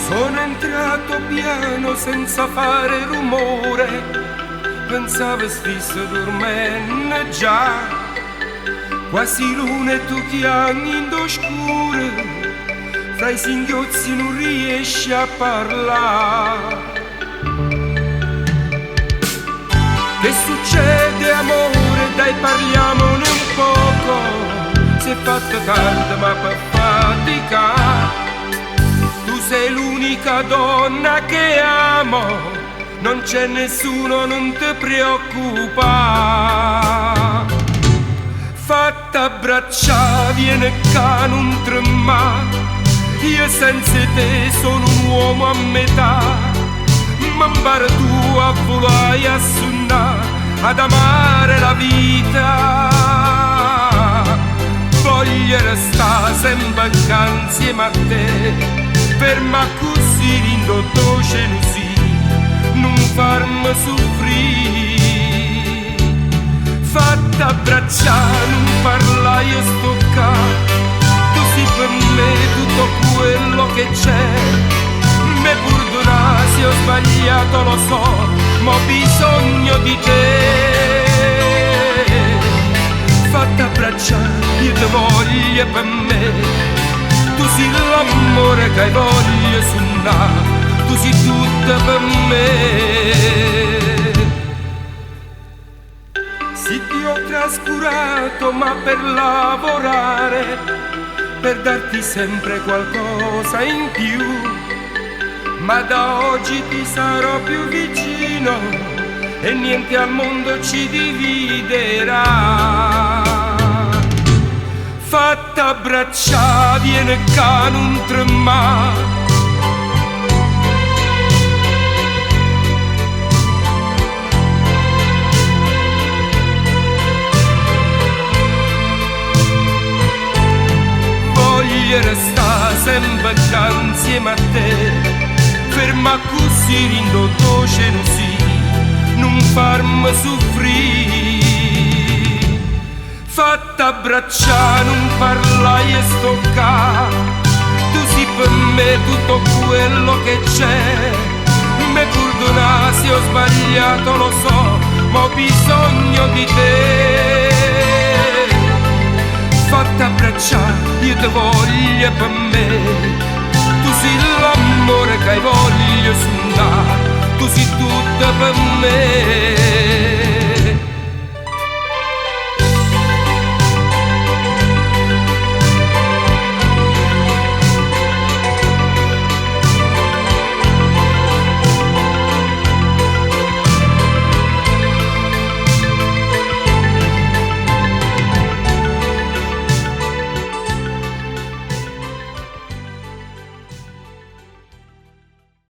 Sono entrato piano senza fare rumore, pensavo stesse dormendo già, quasi luna e tu chiami in scure, fra i singhiozzi non riesci a parlare. Che succede amore, dai parliamone un poco, si è fatto tardi ma per faticare. Tu sei l'unica donna che amo, non c'è nessuno, non ti preoccupare. Fatta abbracciare, viene che non trema, io senza te sono un uomo a metà. Ma impara tu a volare, a suonare, ad amare la vita. Voglio restare sempre insieme a te, ferma così rindotto gelosia, non farmi soffrire. Fatta abbracciare, non parlare e stoccare, tu sei per me tutto quello che c'è. Me perdona se ho sbagliato, lo so, ma ho bisogno di te. Fatta abbracciare, io ti voglio per me, tu sei l'amore che voglio suonare, tu sei tutta per me. Sì, ti ho trascurato ma per lavorare, per darti sempre qualcosa in più. Ma da oggi ti sarò più vicino e niente al mondo ci dividerà. Fatta abbracciare, viene che non trema. Voglio restare sempre insieme a te, ferma così rindotto gelosia, non farmi soffrire. Fatta abbracciare, non parlare e stoccare, tu sei per me tutto quello che c'è. Me perdona se ho sbagliato, lo so, ma ho bisogno di te. Fatta abbracciare, io ti voglio per me, tu sei l'amore che voglio suonare, tu sei tutta per me.